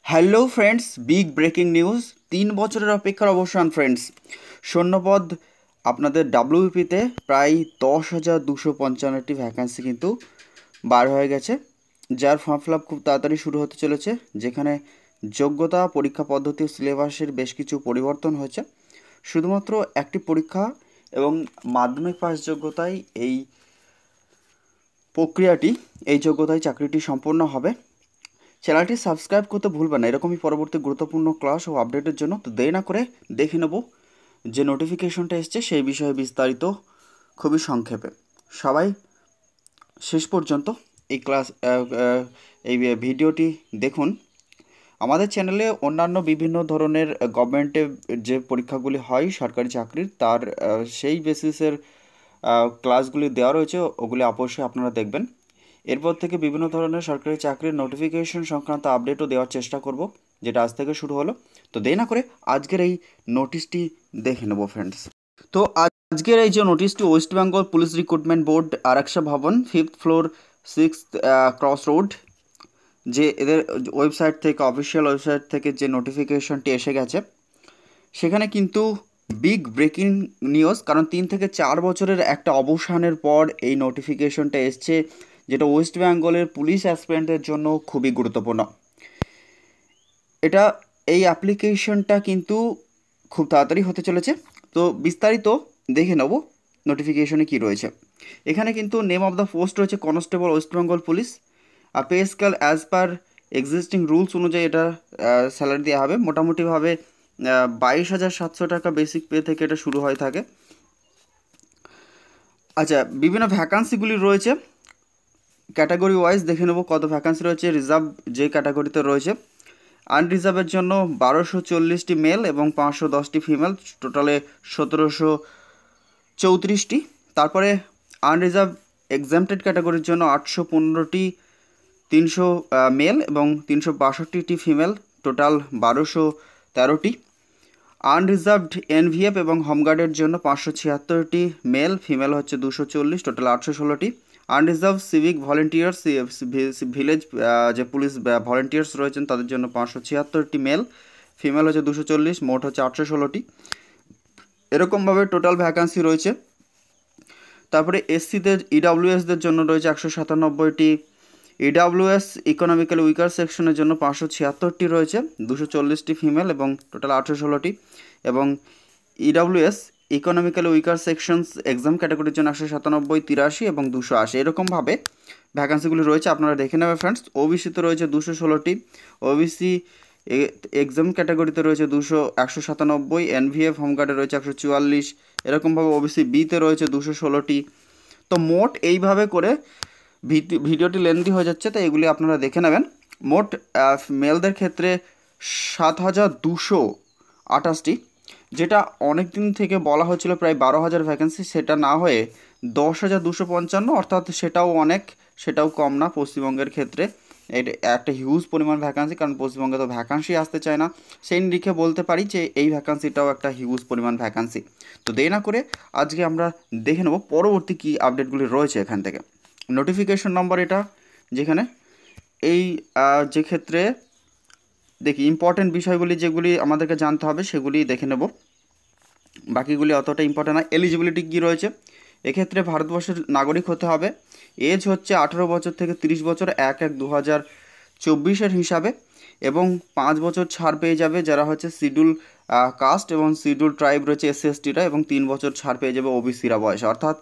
Hello friends, big breaking news. 3 বছরের অপেক্ষার অবসান ফ্রেন্ডস। সৈন্যপদ আপনাদের ডাব্লিউপিতে প্রায় 10,255টি ভ্যাকান্সি কিন্তু বার হয়ে গেছে, যার ফর্ম ফিল আপ খুব তাড়াতাড়ি শুরু হতে চলেছে, যেখানে যোগ্যতা, পরীক্ষা পদ্ধতি ও সিলেবাসের বেশ কিছু পরিবর্তন হয়েছে। শুধুমাত্র একটি পরীক্ষা এবং মাধ্যমিক পাস যোগ্যতায় এই প্রক্রিয়াটি, এই যোগ্যতায় চাকরিটি সম্পূর্ণ হবে। চ্যানেলটি সাবস্ক্রাইব করতে ভুলবেন না এরকমই পরবর্তী গুরুত্বপূর্ণ ক্লাস ও আপডেটের জন্য। তো দেরি না করে দেখে নেব যে নোটিফিকেশনটা এসছে সেই বিষয়ে বিস্তারিত, খুবই সংক্ষেপে। সবাই শেষ পর্যন্ত এই এই ভিডিওটি দেখুন। আমাদের চ্যানেলে অন্যান্য বিভিন্ন ধরনের গভর্নমেন্টের যে পরীক্ষাগুলি হয় সরকারি চাকরির, তার সেই বেসিসের ক্লাসগুলি দেওয়া রয়েছে, ওগুলি অবশ্যই আপনারা দেখবেন। এরপর থেকে বিভিন্ন ধরনের সরকারি চাকরির নোটিফিকেশন সংক্রান্ত আপডেটও দেওয়ার চেষ্টা করব, যেটা আজ থেকে শুরু হলো। তো দেরি না করে আজকের এই নোটিশটি দেখে নেব ফ্রেন্ডস। তো আজকের এই যে নোটিশটি, West Bengal police recruitment board, Araksha Bhavan, 5th floor, 6th cross road, যে এদের ওয়েবসাইট থেকে, অফিসিয়াল ওয়েবসাইট থেকে যে নোটিফিকেশনটি এসে গেছে, সেখানে কিন্তু বিগ ব্রেকিং নিউজ। কারণ 3 থেকে 4 বছরের একটা অবসানের পর এই নোটিফিকেশনটা এসছে, যেটা ওয়েস্ট বেঙ্গলের পুলিশ অ্যাসপিরেন্টের জন্য খুবই গুরুত্বপূর্ণ। এই অ্যাপ্লিকেশনটা কিন্তু খুব তাড়াতাড়ি হতে চলেছে। তো বিস্তারিত দেখে নেব নোটিফিকেশনে কি রয়েছে। এখানে কিন্তু নেম অফ দ্য পোস্ট রয়েছে কনস্টেবল, ওয়েস্ট বেঙ্গল পুলিশ। আর pay scale as per existing rules অনুযায়ী এটা স্যালারি দেওয়া হবে। মোটামুটিভাবে 22,700 টাকা বেসিক পে থেকে এটা শুরু হয়ে থাকে। আচ্ছা, বিভিন্ন ভ্যাকান্সিগুলি রয়েছে ক্যাটাগরি ওয়াইজ দেখে নেব কত ভ্যাকান্সি রয়েছে। রিজার্ভ যে ক্যাটাগরিতে রয়েছে, আনরিজার্ভের জন্য 1240টি মেল এবং 510টি ফিমেল, টোটালে 1734টি। তারপরে আনরিজার্ভ এক্সামটেড ক্যাটাগরির জন্য 815টি, 300 মেল এবং 362টি ফিমেল, টোটাল 1213টি। আনরিজার্ভড এনভিএফ এবং হোমগার্ডের জন্য 576টি মেল, ফিমেল হচ্ছে 240, টোটাল 816টি। আনরিজার্ভ সিভিক ভলেন্টিয়ার্স, ভিলেজ যে পুলিশ ভলেন্টিয়ার্স রয়েছেন তাদের জন্য 576টি মেল, ফিমেল হচ্ছে 240, মোট হচ্ছে 816টি। এরকমভাবে টোটাল ভ্যাকান্সি রয়েছে। তারপরে এসসিদের, ইডাব্লিউএসদের জন্য রয়েছে 197টি, ইডাব্লিউএস ইকোনমিক্যালি উইকার সেকশনের জন্য 576টি রয়েছে, 240টি ফিমেল এবং টোটাল 816টি। এবং EWS economically weaker sections exam ক্যাটাগরির জন্য 197, 83 এবং 280, এরকমভাবে ভ্যাকান্সিগুলি রয়েছে, আপনারা দেখে নেবেন ফ্রেন্ডস। ওবিসিতে রয়েছে 216টি, ওবিসি এক্সাম ক্যাটাগরিতে রয়েছে 197, এনভিএফ হোমগার্ডে রয়েছে 144, এরকমভাবে ওবিসি বিতে রয়েছে 216টি। তো মোট এইভাবে করে ভিডিওটি লেন্দি হয়ে যাচ্ছে, তো এগুলি আপনারা দেখে নেবেন। মোট মেলদের ক্ষেত্রে 7,228টি, যেটা অনেক দিন থেকে বলা হচ্ছিল প্রায় 12,000 ভ্যাকেন্সি, সেটা না হয়ে 10,255, অর্থাৎ সেটাও অনেক, সেটাও কম না পশ্চিমবঙ্গের ক্ষেত্রে। এটা একটা হিউজ পরিমাণ ভ্যাকান্সি, কারণ পশ্চিমবঙ্গে তো ভ্যাকান্সি আসতে চায় না, সেই নিরিখে বলতে পারি যে এই ভ্যাকান্সিটাও একটা হিউজ পরিমাণ ভ্যাকান্সি। তো দেরি না করে আজকে আমরা দেখে নেব পরবর্তী কী আপডেটগুলি রয়েছে এখান থেকে। নোটিফিকেশন নম্বর এটা, যেখানে এই যে ক্ষেত্রে দেখি ইম্পর্টেন্ট বিষয়গুলি যেগুলি আমাদেরকে জানতে হবে সেগুলি দেখে নেব, বাকিগুলি অতটা ইম্পর্টেন্ট না। এলিজিবিলিটি কী রয়েছে, এক্ষেত্রে ভারতবর্ষের নাগরিক হতে হবে, এজ হচ্ছে 18 বছর থেকে 30 বছর 1/1/2024 হিসাবে, এবং 5 বছর ছাড় পেয়ে যাবে যারা হচ্ছে শিডিউল কাস্ট এবং শিডিউল ট্রাইব রয়েছে SC/STরা, এবং 3 বছর ছাড় পেয়ে যাবে ওবিসিরা বয়সে। অর্থাৎ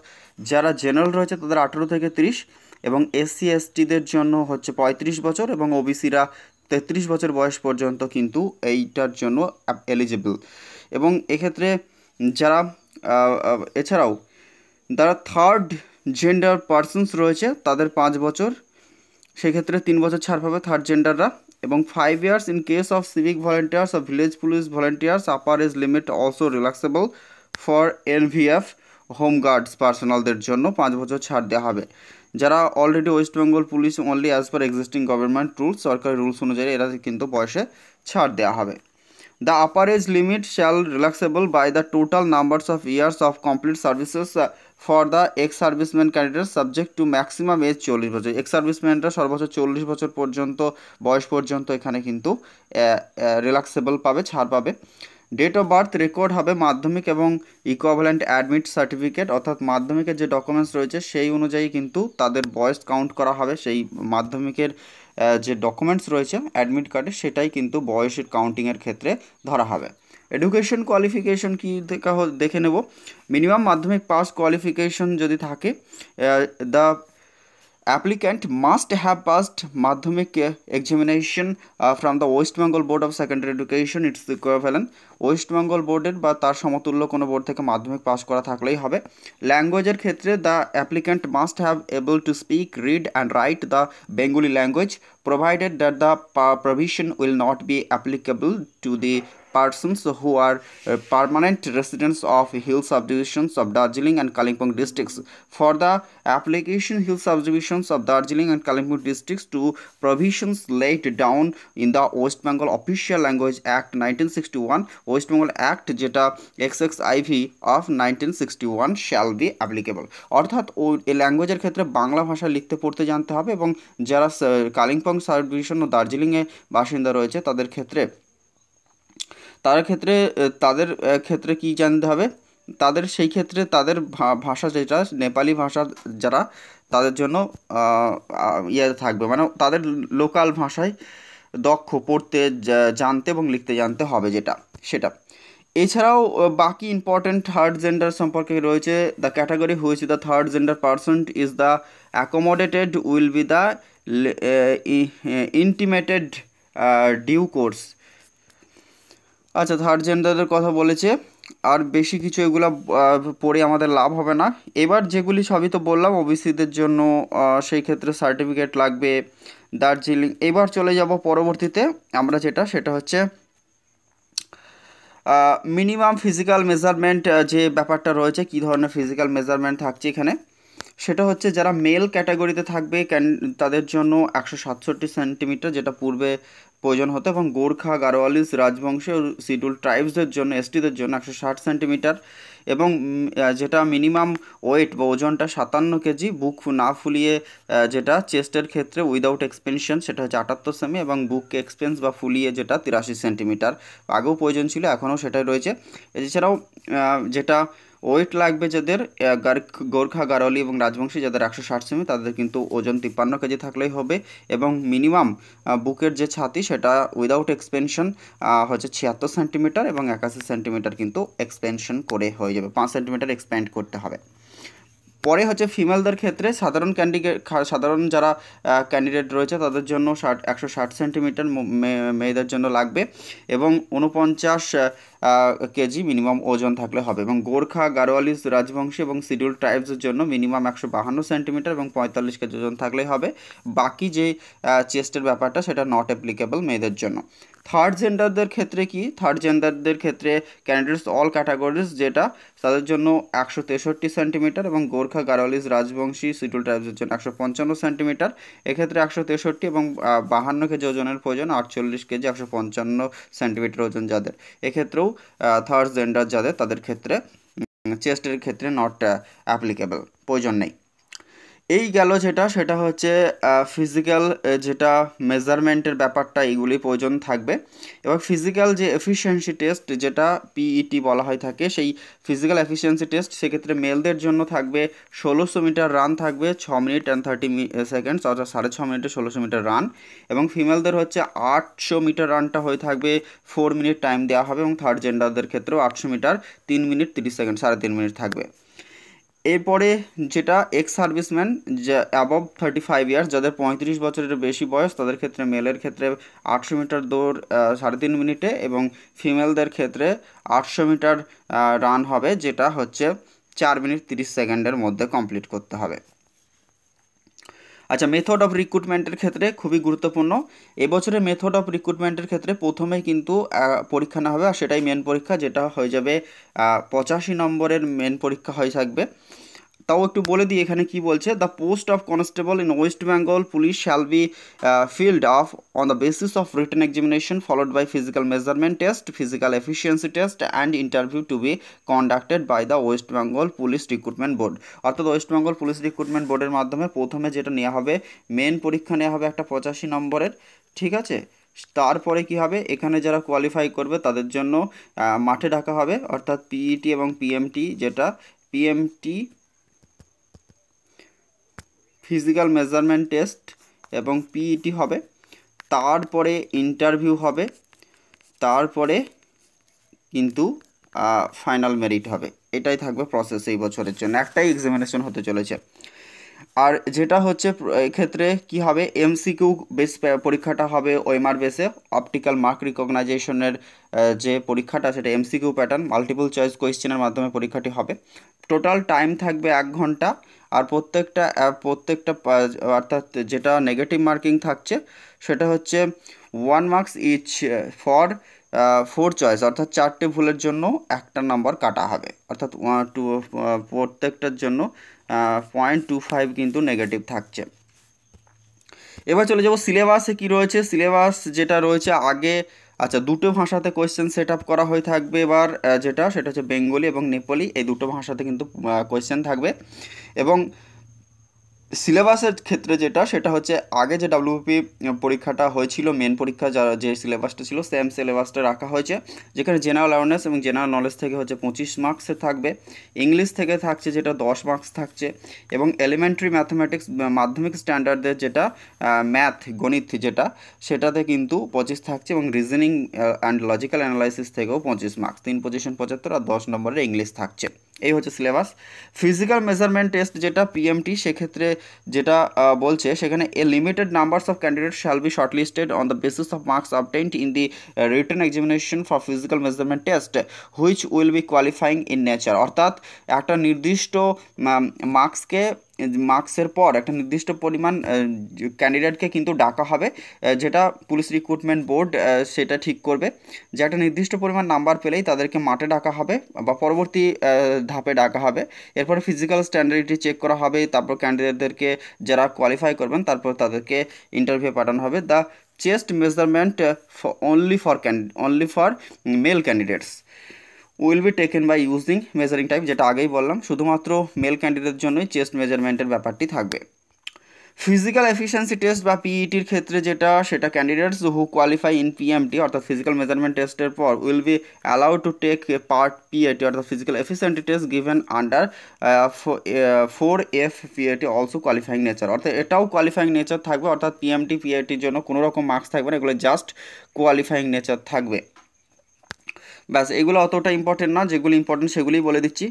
যারা জেনারেল রয়েছে তাদের 18 থেকে 30, এবং SC/STদের জন্য হচ্ছে 35 বছর, এবং ওবিসিরা 33 বছর বয়স পর্যন্ত কিন্তু এইটার জন্য এলিজিবল। এবং এক্ষেত্রে যারা এছাড়াও যারা থার্ড জেন্ডার পার্সনস রয়েছে তাদের 5 বছর, সেক্ষেত্রে 3 বছর ছাড় পাবে থার্ড জেন্ডাররা, এবং 5 years in case of civic volunteers of village police volunteers, upper age limit also relaxable for NVF home guards পার্সোনালদের জন্য 5 বছর ছাড় দেওয়া হবে। যারা already West Bengal police only as per existing government rules, সরকারি রুলস অনুযায়ী এরা কিন্তু বয়সে ছাড় দেওয়া হবে। The upper age limit shall relaxable by the total numbers of years of complete services for the ex-serviceman candidates subject to maximum age 40 বছর। X সার্ভিসম্যানরা সর্বোচ্চ 40 বছর পর্যন্ত বয়স পর্যন্ত এখানে কিন্তু রিল্যাক্সেবল পাবে, ছাড় পাবে। ডেট অফ বার্থ রেকর্ড হবে মাধ্যমিক এবং ইকুইভ্যালেন্ট অ্যাডমিট সার্টিফিকেট, অর্থাৎ মাধ্যমিকের যে ডকুমেন্টস রয়েছে সেই অনুযায়ী কিন্তু তাদের বয়স কাউন্ট করা হবে। সেই মাধ্যমিকের যে ডকুমেন্টস রয়েছে অ্যাডমিট কার্ডে সেটাই কিন্তু বয়সের কাউন্টিংয়ের ক্ষেত্রে ধরা হবে। এডুকেশন কোয়ালিফিকেশন কি দেখে নেব। মিনিমাম মাধ্যমিক পাস কোয়ালিফিকেশন যদি থাকে, the applicant must have passed madhyamik examination from the West Bengal Board of Secondary Education, its equivalent, West Bengal বোর্ডের বা তার সমতুল্য কোনো বোর্ড থেকে মাধ্যমিক পাস করা থাকলেই হবে। ল্যাঙ্গুয়েজের ক্ষেত্রে the applicant must have able to speak, read and write the Bengali language provided that the provision will not be applicable to the persons who are permanent residents of hill subdivisions of Darjeeling and Kalimpong districts. For the application hill subdivisions of Darjeeling and Kalimpong districts to provisions laid down in the West Bengal Official Language Act 1961, West Bengal Act যেটা XXIV of 1961 shall be applicable। অর্থাৎ এই ল্যাঙ্গুয়েজের ক্ষেত্রে বাংলা ভাষা লিখতে পড়তে জানতে হবে, এবং যারা কালিম্পং সাব ডিভিশন ও দার্জিলিংয়ে বাসিন্দা রয়েছে তাদের ক্ষেত্রে কি জানতে হবে, তাদের সেই ক্ষেত্রে তাদের ভাষা যেটা নেপালি ভাষা যারা তাদের জন্য থাকবে, মানে তাদের লোকাল ভাষায় দক্ষ, পড়তে জানতে এবং লিখতে জানতে হবে সেটা। এছাড়াও বাকি ইম্পর্টেন্ট থার্ড জেন্ডার সম্পর্কে রয়েছে। The category which the third gender person is the accommodated will be the intimated due course. আচ্ছা, থার্ড জেন্ডারের কথা বলেছে, আর বেশি কিছু এগুলো পড়ে আমাদের লাভ হবে না। এবার যেগুলি সবই তো বললাম ওবিসিদের জন্য, সেই ক্ষেত্রে সার্টিফিকেট লাগবে দার্জিলিং। এবার চলে যাব পরবর্তীতে আমরা সেটা হচ্ছে মিনিমাম ফিজিক্যাল মেজারমেন্ট যে ব্যাপারটা রয়েছে, কী ধরনের ফিজিক্যাল মেজারমেন্ট থাকছে এখানে, সেটা হচ্ছে যারা মেল ক্যাটাগরিতে থাকবে তাদের জন্য 167 সেন্টিমিটার, যেটা পূর্বে প্রয়োজন হতো, এবং গোর্খা, গারোয়ালিস, রাজবংশী ও শিডিউল ট্রাইবসদের জন্য, এসটিদের জন্য 160 সেন্টিমিটার, এবং যেটা মিনিমাম ওয়েট বা ওজনটা 57 কেজি, বুক না ফুলিয়ে যেটা চেস্টের ক্ষেত্রে উইদাউট এক্সপেনশন সেটা হচ্ছে 78 সেমি, এবং বুক এক্সপেন্স বা ফুলিয়ে যেটা 83 সেন্টিমিটার, আগেও প্রয়োজন ছিল এখনও সেটাই রয়েছে। এছাড়াও যেটা ওয়েট লাগবে যাদের গোর্খা, গারোয়ালি এবং রাজবংশী যাদের 160 সেমি, তাদের কিন্তু ওজন 53 কেজি থাকলেই হবে, এবং মিনিমাম বুকের যে ছাতি সেটা উইদাউট এক্সপেনশন হচ্ছে 76 সেন্টিমিটার, এবং 81 সেন্টিমিটার কিন্তু এক্সপেনশন করে হয়ে যাবে, 5 সেন্টিমিটার এক্সপ্যান্ড করতে হবে। পরে হচ্ছে ফিমেলদের ক্ষেত্রে সাধারণ যারা ক্যান্ডিডেট রয়েছে তাদের জন্য 160 সেন্টিমিটার মেয়েদের জন্য লাগবে, এবং 49 কেজি মিনিমাম ওজন থাকলে হবে, এবং গোর্খা, গারোয়ালিস, রাজবংশী এবং শিডিউল ট্রাইবসের জন্য মিনিমাম 152 সেন্টিমিটার এবং 45 কেজি ওজন থাকলেই হবে। বাকি যে চেস্টের ব্যাপারটা সেটা নট অ্যাপ্লিকেবল মেয়েদের জন্য। থার্ড জেন্ডারদের ক্ষেত্রে কি, থার্ড জেন্ডারদের ক্ষেত্রে ক্যান্ডিডেটস অল ক্যাটাগরিজ যেটা তাদের জন্য 163 সেন্টিমিটার, এবং গোর্খা, গারোয়ালিস, রাজবংশী, শিডিউল ট্রাইবসের জন্য 155 সেন্টিমিটার। এক্ষেত্রে 163 এবং 52 কেজি ওজনের প্রয়োজন, 48 কেজি 155 সেন্টিমিটার ওজন যাদের, এক্ষেত্রেও থার্ড জেন্ডার যাদের তাদের ক্ষেত্রে চেস্টের ক্ষেত্রে নট অ্যাপ্লিকেবল, প্রয়োজন নেই। এই গেল সেটা হচ্ছে ফিজিক্যাল যেটা মেজারমেন্টের ব্যাপারটা, এইগুলি প্রয়োজন থাকবে। এবার ফিজিক্যাল যে এফিসিয়েন্সি টেস্ট যেটা পিইটি বলা হয় থাকে, সেই ফিজিক্যাল এফিসিয়েন্সি টেস্ট সেক্ষেত্রে মেলদের জন্য থাকবে 1600 মিটার রান থাকবে 6 মিনিট অ্যান্ড 30 সেকেন্ডস, অর্থাৎ 6.5 মিনিটে 1600 মিটার রান, এবং ফিমেলদের হচ্ছে 800 মিটার রানটা হয়ে থাকবে 4 মিনিট টাইম দেওয়া হবে, এবং থার্ড জেন্ডারদের ক্ষেত্রেও 800 মিটার 3 মিনিট 30 সেকেন্ড, 3.5 মিনিট থাকবে। এরপরে যেটা এক্স সার্ভিসম্যান যা অ্যাবভ 35 ইয়ার্স, যাদের 35 বছরের বেশি বয়স, তাদের ক্ষেত্রে মেলের ক্ষেত্রে 800 মিটার দৌড় 3.5 মিনিটে, এবং ফিমেলদের ক্ষেত্রে 800 মিটার রান হবে, যেটা হচ্ছে 4 মিনিট 30 সেকেন্ডের মধ্যে কমপ্লিট করতে হবে। আচ্ছা, মেথড অফ রিক্রুটমেন্টের ক্ষেত্রে খুবই গুরুত্বপূর্ণ। এবছরের মেথড অফ রিক্রুটমেন্টের ক্ষেত্রে প্রথমেই কিন্তু পরীক্ষা নেওয়া হবে, আর সেটাই মেন পরীক্ষা, যেটা হয়ে যাবে 85 নম্বরের মেন পরীক্ষা হয়ে থাকবে। তাও একটু বলে দিই এখানে কি বলছে। The post of constable in West Bengal police shall be filled of on the basis of written examination followed by physical measurement test, physical efficiency test and interview to be conducted by the West Bengal police recruitment board. অর্থাৎ West Bengal police recruitment বোর্ডের মাধ্যমে প্রথমে যেটা নেওয়া হবে, main পরীক্ষা নেওয়া হবে একটা 85 নম্বরের, ঠিক আছে। তারপরে কি হবে, এখানে যারা কোয়ালিফাই করবে তাদের জন্য মাঠে ডাকা হবে, অর্থাৎ পিইটি এবং পিএমটি, যেটা পিএমটি ফিজিক্যাল মেজারমেন্ট টেস্ট এবং পিইটি হবে, তারপরে ইন্টারভিউ হবে, তারপরে কিন্তু ফাইনাল মেরিট হবে। এটাই থাকবে প্রসেস এই বছরের জন্য, একটাই এক্সামিনেশন হতে চলেছে। আর যেটা হচ্ছে এক্ষেত্রে কি হবে, এমসিকিউ বেস পরীক্ষাটা হবে ওএমআর বেসে, অপটিক্যাল মার্ক রিকগনাইজেশনের যে পরীক্ষাটা সেটা এমসিকিউ প্যাটার্ন, মাল্টিপল চয়েস কোয়েশ্চেনের মাধ্যমে পরীক্ষাটি হবে। টোটাল টাইম থাকবে 1 ঘন্টা। আর প্রত্যেকটা অর্থাৎ যেটা নেগেটিভ মার্কিং থাকছে সেটা হচ্ছে 1 মার্কস ইচ ফর 4 চয়েস, অর্থাৎ 4টে ভুলের জন্য 1টা নাম্বার কাটা হবে, অর্থাৎ প্রত্যেকটার জন্য 0.25 কিন্তু নেগেটিভ থাকছে। এবার চলে যাব সিলেবাসে কি রয়েছে। সিলেবাস যেটা রয়েছে আগে, আচ্ছা, দুটো ভাষাতে কোয়েশ্চেন সেট আপ করা হয়ে থাকবে এবার, সেটা হচ্ছে বেঙ্গলি এবং নেপালি, এই দুটো ভাষাতে কিন্তু কোয়েশ্চেন থাকবে। এবং সিলেবাসের ক্ষেত্রে যেটা, সেটা হচ্ছে আগে যে ডাব্লিউপি পরীক্ষাটা হয়েছিল, মেন পরীক্ষা যে সিলেবাসটা ছিল সেম সিলেবাসটা রাখা হয়েছে, যেখানে জেনারেল অ্যাওয়ারনেস এবং জেনারেল নলেজ থেকে হচ্ছে 25 মার্কসের থাকবে, ইংলিশ থেকে থাকছে যেটা 10 মার্কস থাকছে, এবং এলিমেন্টারি ম্যাথমেটিক্স মাধ্যমিক স্ট্যান্ডার্ডের যেটা ম্যাথ গণিত যেটা, সেটাতে কিন্তু 25 থাকছে, এবং রিজনিং অ্যান্ড লজিক্যাল অ্যানালাইসিস থেকেও 25 মার্কস, 3 পজিশন 75 আর 10 নম্বরের ইংলিশ থাকছে। এই হচ্ছে সিলেবাস। ফিজিক্যাল মেজারমেন্ট টেস্ট যেটা পিএমটি, সেক্ষেত্রে যেটা বলছে সেখানে a limited numbers of candidate shall be shortlisted on the basis of marks obtained in the written examination for physical measurement test which will be qualifying in nature. অর্থাৎ একটা নির্দিষ্ট মার্কসের পর একটা নির্দিষ্ট পরিমাণ ক্যান্ডিডেটকে কিন্তু ডাকা হবে, যেটা পুলিশ রিক্রুটমেন্ট বোর্ড সেটা ঠিক করবে, যে একটা নির্দিষ্ট পরিমাণ নাম্বার পেলেই তাদেরকে মাঠে ডাকা হবে বা পরবর্তী ধাপে ডাকা হবে। এরপরে ফিজিক্যাল স্ট্যান্ডার্ডিটি চেক করা হবে, তারপর ক্যান্ডিডেটদেরকে যারা কোয়ালিফাই করবেন তারপর তাদেরকে ইন্টারভিউ পাঠানো হবে। The chest measurement only for male candidates will be taken by using measuring tape, যেটা আগেই বললাম, শুধুমাত্র মেল ক্যান্ডিডেটের জন্যই চেস্ট মেজারমেন্টের ব্যাপারটি থাকবে। ফিজিক্যাল এফিসিয়েন্সি টেস্ট বা পিইটির ক্ষেত্রে যেটা, সেটা candidates who qualify in PMT অর্থাৎ ফিজিক্যাল মেজারমেন্ট টেস্টের পর will be allowed to take part PAT অর্থাৎ physical efficiency test given under 4F PAT also qualifying nature, অর্থাৎ এটাও কোয়ালিফাইং নেচার থাকবে, অর্থাৎ পিএমটি পিএটির জন্য কোনো রকম মার্কস থাকবে না, এগুলো জাস্ট কোয়ালিফাইং নেচার থাকবে। ব্যাস, এগুলো অতটা ইম্পর্টেন্ট না, যেগুলো ইম্পর্টেন্ট সেগুলোই বলে দিচ্ছি।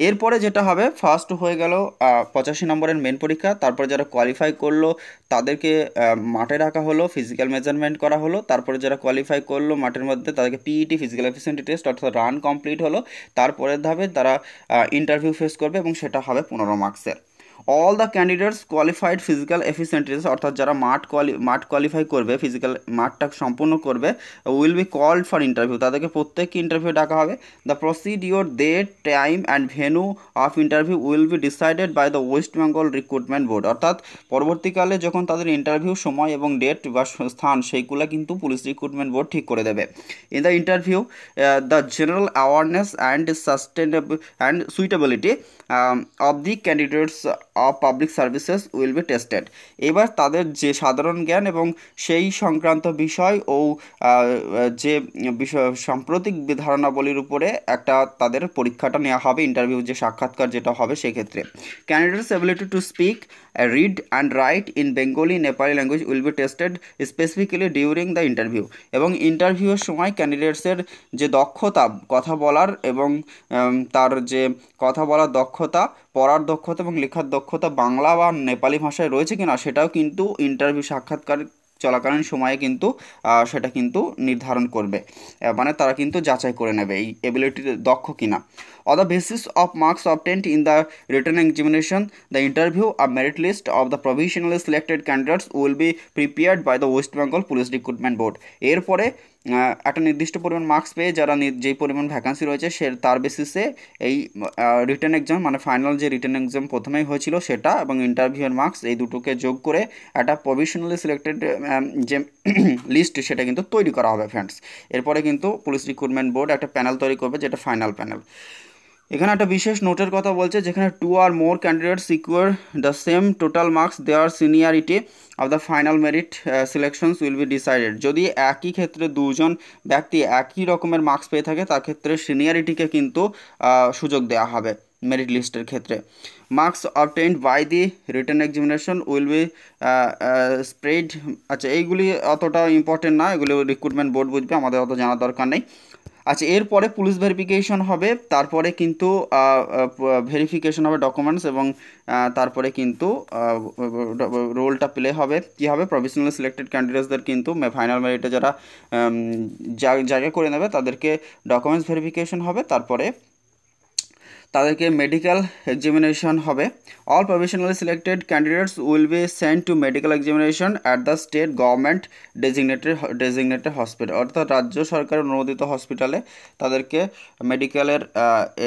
এরপরে যেটা হবে, ফার্স্ট হয়ে গেল 85 নম্বরের মেন পরীক্ষা, তারপরে যারা কোয়ালিফাই করলো তাদেরকে মাঠে রাখা হলো, ফিজিক্যাল মেজারমেন্ট করা হলো, তারপরে যারা কোয়ালিফাই করলো মাঠের মধ্যে তাদেরকে পিইটি ফিজিক্যাল এফিসিয়েন্সি টেস্ট অর্থাৎ রান কমপ্লিট হলো, তারপরের ধাপে তারা ইন্টারভিউ ফেস করবে এবং সেটা হবে 15 মার্কসের। All the candidates qualified physical efficiency test অর্থাৎ যারা মাঠ কোয়ালিফাই করবে, ফিজিক্যাল মাঠটা সম্পূর্ণ করবে, will be called for interview, তাদেরকে প্রত্যেককে ইন্টারভিউ ডাকা হবে। The procedure date time and venue of interview will be decided by the West Bengal recruitment board, অর্থাৎ পরবর্তীকালে যখন তাদের ইন্টারভিউ সময় এবং ডেট বা স্থান সেইগুলো কিন্তু পুলিশ রিক্রুটমেন্ট বোর্ড ঠিক করে দেবে। In the interview the general awareness and sustainable and suitability of the candidates of public services will be tested. এবার তাদের যে সাধারণ জ্ঞান এবং সেই সংক্রান্ত বিষয় ও যে বিষয় সাম্প্রতিক ধারণাবলীর উপরে একটা তাদের পরীক্ষাটা নেওয়া হবে, ইন্টারভিউ যে সাক্ষাৎকার যেটা হবে সেক্ষেত্রে। Candidates ability to speak read and write in Bengali Nepali language will be tested specifically during the interview, এবং ইন্টারভিউয়ের সময় ক্যান্ডিডেটসের যে দক্ষতা কথা বলার এবং তার যে কথা বলার দক্ষতা, পড়ার দক্ষতা এবং লেখার দক্ষতা বাংলা বা নেপালি ভাষায় রয়েছে কিনা সেটাও কিন্তু ইন্টারভিউ সাক্ষাৎকার চলাকালীন সময়ে কিন্তু সেটা কিন্তু নির্ধারণ করবে, মানে তারা কিন্তু যাচাই করে নেবে এই এবিলিটি দক্ষ কিনা। On the basis of marks obtained in the written examination, the interview or merit list of the provisionally selected candidates will be prepared by the West Bengal Police Recruitment Board. এরপরে একটা নির্দিষ্ট পরিমাণ marks পেয়ে যারা যেই পরিমাণ vacancy রয়েছে তার বেসিসে এই রিটেন এক্সাম, মানে ফাইনাল যে রিটেন এক্সাম প্রথমেই হয়েছিল সেটা এবং ইন্টারভিউয়ের মার্কস, এই দুটোকে যোগ করে একটা প্রভিশনালি সিলেক্টেড যে লিস্ট সেটা কিন্তু তৈরি করা হবে ফ্রেন্ডস। এরপরে কিন্তু পুলিশ রিক্রুটমেন্ট বোর্ড একটা প্যানেল তৈরি করবে, যেটা ফাইনাল প্যানেল। এখানে একটা বিশেষ নোটের কথা বলছে, যেখানে 2 or more candidates secure the same total marks, their seniority of the final merit selections will be decided. যদি একই ক্ষেত্রে দুজন ব্যক্তি একই রকমের মার্কস পেয়ে থাকে তার ক্ষেত্রে সিনিয়রিটিকে কিন্তু সুযোগ দেওয়া হবে মেরিট লিস্টের ক্ষেত্রে। Marks obtained by the written examination will be spread. আচ্ছা, এইগুলি অতটা ইম্পর্টেন্ট না, এগুলো রিক্রুটমেন্ট বোর্ড বুঝবে, আমাদের অত জানার দরকার নেই। আচ্ছা, এরপরে পুলিশ ভেরিফিকেশন হবে, তারপরে কিন্তু ভেরিফিকেশন হবে ডকুমেন্টস, এবং তারপরে কিন্তু রোলটা প্লে হবে। কী হবে, প্রফেশনালি সিলেক্টেড ক্যান্ডিডেটসদের কিন্তু ফাইনাল মেরিটে যারা জায়গা করে নেবে তাদেরকে ডকুমেন্টস ভেরিফিকেশন হবে, তারপরে তাদেরকে মেডিকেল এক্সামিনেশন হবে। All professionally selected candidates will be sent to medical examination at the state government designated hospital, অর্থাৎ রাজ্য সরকার অনুমোদিত হসপিটালে তাদেরকে মেডিকেলের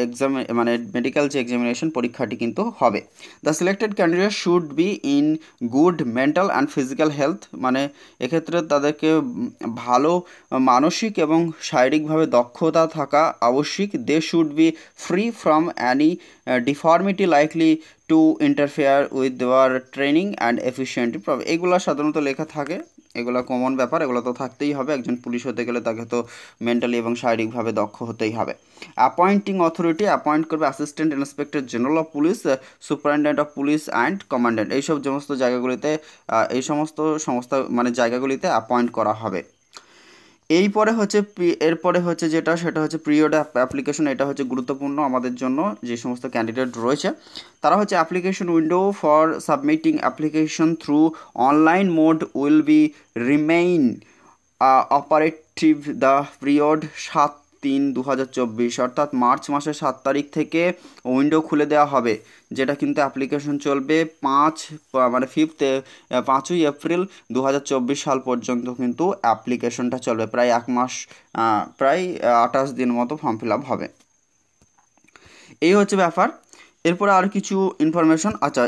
এক্সাম, মানে মেডিকেল যে এক্সামিনেশন পরীক্ষাটি কিন্তু হবে। The selected candidate should be in good mental and physical health, মানে এক্ষেত্রে তাদেরকে ভালো মানসিক এবং শারীরিকভাবে দক্ষতা থাকা আবশ্যিক। They should be free from any deformity likely to interfere with their training and efficient. এগুলো সাধারণত লেখা থাকে, এগুলো কমন ব্যাপার, এগুলো তো থাকতেই হবে। একজন পুলিশ হতে গেলে তাকে তো মেন্টালি এবং শারীরিকভাবে দক্ষ হতেই হবে। অ্যাপয়েন্টিং অথরিটি অ্যাপয়েন্ট করবে assistant inspector general of police, superintendent of police and commandant, এইসব সমস্ত জায়গাগুলিতে এই সমস্ত সংস্থা মানে জায়গাগুলিতে অ্যাপয়েন্ট করা হবে। এরপরে হচ্ছে যেটা, সেটা হচ্ছে পিরিয়ড অ্যাপ্লিকেশন। এটা হচ্ছে গুরুত্বপূর্ণ আমাদের জন্য, যে সমস্ত ক্যান্ডিডেট রয়েছে তারা হচ্ছে application window for submitting application through online mode will be remain operative the period 7/3/2024, অর্থাৎ মার্চ মাসের 7 তারিখ থেকে উইন্ডো খুলে দেওয়া হবে, যেটা কিন্তু অ্যাপ্লিকেশন চলবে 5ই এপ্রিল 2024 সাল পর্যন্ত কিন্তু অ্যাপ্লিকেশনটা চলবে। প্রায় 1 মাস, প্রায় 28 দিন মতো ফর্ম ফিল আপ হবে। এই হচ্ছে ব্যাপার। এরপরে আর কিছু ইনফরমেশন। আচ্ছা,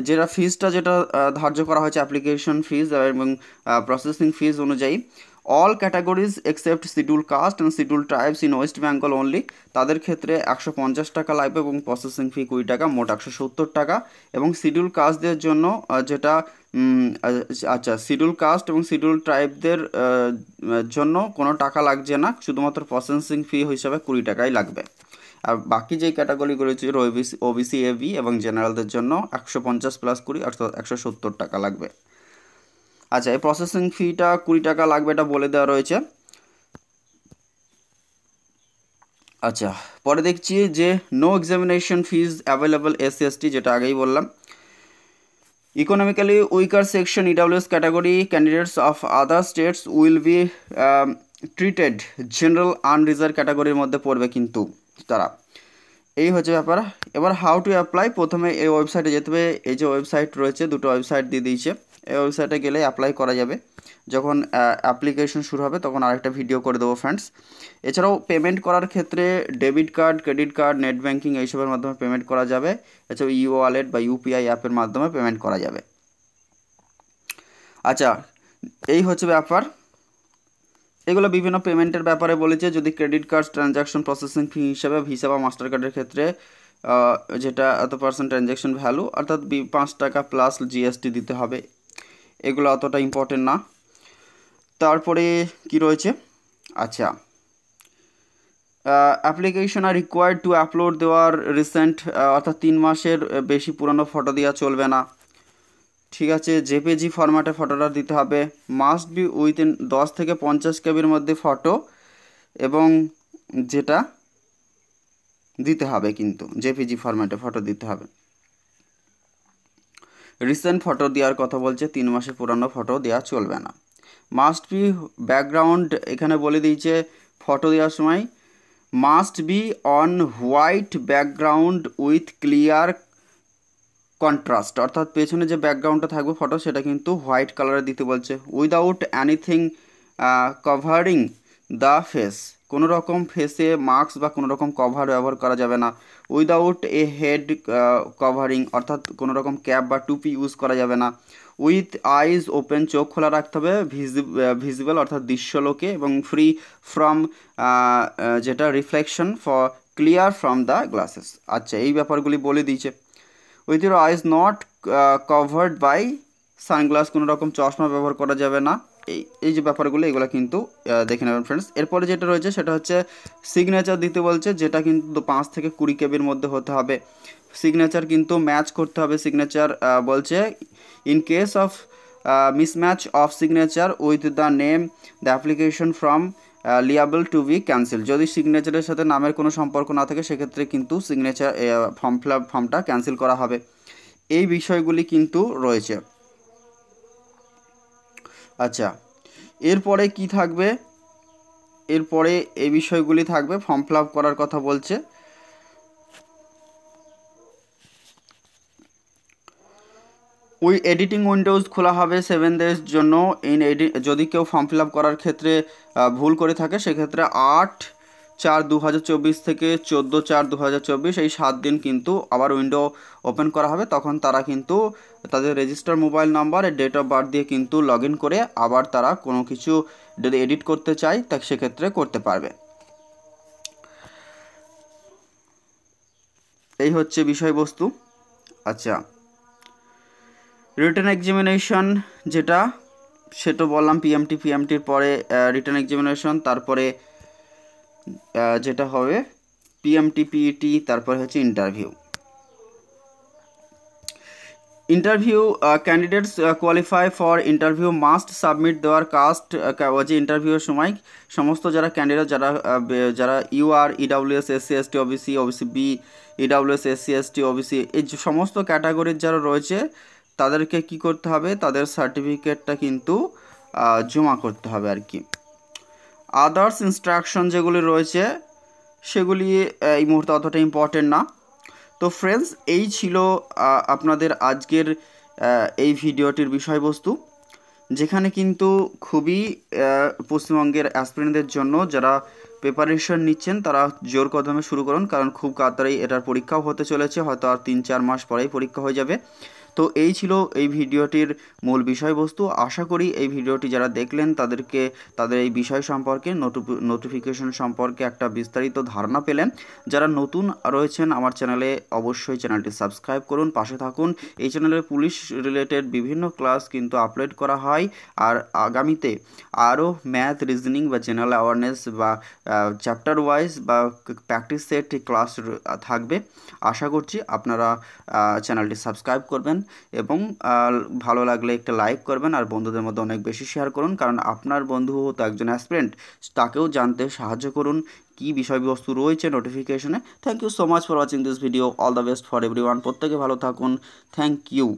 যেটা ফিজটা যেটা ধার্য করা হয়েছে অ্যাপ্লিকেশন ফিজ এবং প্রসেসিং ফিজ অনুযায়ী, all categories except schedule caste and schedule tribes in West Bengal only, তাদের ক্ষেত্রে 150 টাকা লাগবে এবং প্রসেসিং ফি 20 টাকা, মোট 170 টাকা। এবং শিডিউল কাস্টদের জন্য যেটা আচ্ছা, শিডিউল কাস্ট এবং শিডিউল ট্রাইবদের জন্য কোনো টাকা লাগছে না, শুধুমাত্র প্রসেসিং ফি হিসাবে 20 টাকাই লাগবে। আর বাকি যে ক্যাটাগরিগুলো রয়েছে ওবিসি, এবি এবং জেনারেলদের জন্য 150 + 20 অর্থাৎ 170 টাকা লাগবে। আচ্ছা, এই প্রসেসিং ফিটা 20 টাকা লাগবে, এটা বলে দেওয়া রয়েছে। আচ্ছা, পরে দেখছি যে নো এক্সামিনেশন ফিজ অ্যাভেলেবল SC/ST, যেটা আগেই বললাম। Economically weaker section EWS category candidates of other states will be treated general unreserved ক্যাটাগরির মধ্যে পড়বে কিন্তু তারা। এই হচ্ছে ব্যাপার। এবার হাউ টু অ্যাপ্লাই, প্রথমে এই ওয়েবসাইটে যেতে হবে। এই যে ওয়েবসাইট রয়েছে, দুটো ওয়েবসাইট দিয়ে দিয়েছে, এই ওয়েবসাইটে গেলে অ্যাপ্লাই করা যাবে। যখন অ্যাপ্লিকেশন শুরু হবে তখন আরেকটা ভিডিও করে দেবো ফ্রেন্ডস। এছাড়াও পেমেন্ট করার ক্ষেত্রে debit card, credit card, net banking এইসবের মাধ্যমে পেমেন্ট করা যাবে। এছাড়াও ওয়ালেট বা UPI অ্যাপের মাধ্যমে পেমেন্ট করা যাবে। আচ্ছা, এই হচ্ছে ব্যাপার। এগুলো বিভিন্ন পেমেন্টের ব্যাপারে বলেছে। যদি credit card transaction processing fee হিসাবে ভিসা বা মাস্টার কার্ডের ক্ষেত্রে যেটা এত % ট্রানজ্যাকশন ভ্যালু, অর্থাৎ 5 টাকা প্লাস GST দিতে হবে। এগুলো অতটা ইম্পর্টেন্ট না। তারপরে কি রয়েছে, আচ্ছা, application R required to upload দেওয়ার রিসেন্ট, অর্থাৎ 3 মাসের বেশি পুরানো ফটো দেওয়া চলবে না। ঠিক আছে, JPG ফরম্যাটে ফটোটা দিতে হবে। মাস্ট বি উইথিন 10 থেকে 50 কেবির মধ্যে ফটো, এবং যেটা দিতে হবে কিন্তু JPG ফরম্যাটে ফটো দিতে হবে। রিসেন্ট ফটো দেওয়ার কথা বলছে, 3 মাসে পুরানো ফটো দেওয়া চলবে না। মাস্ট বি ব্যাকগ্রাউন্ড এখানে বলে দিয়েছে ফটো দেওয়ার সময় must be on white background with clear contrast, অর্থাৎ পেছনে যে ব্যাকগ্রাউন্ডটা থাকবে ফটো সেটা কিন্তু হোয়াইট কালারে দিতে বলছে। Without anything covering the face, কোনো রকম ফেসে মাস্ক বা কোনো রকম কভার ব্যবহার করা যাবে না। উইদাউট এ হেড কভারিং, অর্থাৎ কোনো রকম ক্যাপ বা টুপি ইউজ করা যাবে না। উইথ আইজ ওপেন, চোখ খোলা রাখতে হবে, ভিজিবল অর্থাৎ দৃশ্যলোকে, এবং ফ্রি ফ্রম যেটা reflection for clear from the glasses. আচ্ছা, এই ব্যাপারগুলি বলে দিয়েছে। With your eyes not covered by sunglass, কোনো রকম চশমা ব্যবহার করা যাবে না। এই যে ব্যাপারগুলো এগুলো কিন্তু দেখে নেবেন ফ্রেন্ডস। এরপরে যেটা রয়েছে সেটা হচ্ছে সিগনেচার দিতে বলছে, যেটা কিন্তু 5 থেকে 20 কেবির মধ্যে হতে হবে। সিগনেচার কিন্তু ম্যাচ করতে হবে। সিগনেচার বলছে in case of mismatch of signature with the name the application from liable to be cancel, যদি সিগনেচারের সাথে নামের কোনো সম্পর্ক না থাকে সেক্ষেত্রে কিন্তু সিগনেচার ফর্মটা ক্যান্সেল করা হবে। এই বিষয়গুলি কিন্তু রয়েছে। আচ্ছা, এরপরে কি থাকবে? এরপরে এই বিষয়গুলি থাকবে। ফর্ম ফিল আপ করার কথা বলছে। ওই এডিটিং উইন্ডোজ খোলা হবে 7 days জন্য। যদি কেউ ফর্ম ফিল আপ করার ক্ষেত্রে ভুল করে থাকে সেক্ষেত্রে 8/4/2024 থেকে 14/4/2024 এই 7 দিন কিন্তু আবার উইন্ডো ওপেন করা হবে। তখন তারা কিন্তু তাদের রেজিস্টার মোবাইল নাম্বার আর ডেট অফ বার্থ দিয়ে কিন্তু লগ ইন করে আবার তারা কোনো কিছু যদি এডিট করতে চায় তা সেক্ষেত্রে করতে পারবে। এই হচ্ছে বিষয়বস্তু। আচ্ছা, রিটেন এক্সামিনেশন যেটা সেটা বললাম, পিএমটির পরে রিটেন এক্সামিনেশন, তারপরে যেটা হবে পিএমটি পিইটি, তারপরে হচ্ছে interview. Candidates qualify for interview must submit their caste, যে ইন্টারভিউয়ের সময় সমস্ত যারা ক্যান্ডিডেট যারা UR, EWS, SC ST OBC, OBC B, EWS, SC ST OBC, এই যে সমস্ত ক্যাটাগরির যারা রয়েছে তাদেরকে কি করতে হবে? তাদের সার্টিফিকেটটা কিন্তু জমা করতে হবে আর কি। আদার্স ইনস্ট্রাকশন যেগুলি রয়েছে সেগুলি এই মুহূর্তে অতটা ইম্পর্টেন্ট না। তো ফ্রেন্ডস, এই ছিল আপনাদের আজকের এই ভিডিওটির বিষয়বস্তু, যেখানে কিন্তু খুবই পশ্চিমবঙ্গের অ্যাসপিরেন্টদের জন্য যারা প্রিপারেশন নিচ্ছেন তারা জোর কদমে শুরু করুন, কারণ খুব তাড়াতাড়ি এটার পরীক্ষাও হতে চলেছে, হয়তো আর 3-4 মাস পরেই পরীক্ষা হয়ে যাবে। তো এই ছিল এই ভিডিওটির মূল বিষয়বস্তু। আশা করি এই ভিডিওটি যারা দেখলেন তাদেরকে তাদের এই বিষয় সম্পর্কে নোটিফিকেশন সম্পর্কে একটা বিস্তারিত ধারণা পেলেন। যারা নতুন রয়েছেন আমার চ্যানেলে অবশ্যই চ্যানেলটি সাবস্ক্রাইব করুন, পাশে থাকুন। এই চ্যানেলে পুলিশ রিলেটেড বিভিন্ন ক্লাস কিন্তু আপলোড করা হয়, আর আগামীতে আরও ম্যাথ, রিজনিং বা জেনারেল অ্যাওয়ারনেস বা চ্যাপ্টার ওয়াইজ বা প্র্যাকটিস সেট ক্লাস থাকবে। আশা করছি আপনারা চ্যানেলটি সাবস্ক্রাইব করবেন এবং ভালো লাগলে একটা লাইক করবেন, আর বন্ধুদের মধ্যে অনেক বেশি শেয়ার করুন, কারণ আপনার বন্ধু তো একজন অ্যাসপিরেন্ট, তাকেও জানতে সাহায্য করুন কী বিষয়বস্তু রয়েছে নোটিফিকেশনে। Thank you so much for watching this video. All the best for everyone. প্রত্যেকে ভালো থাকুন। Thank you.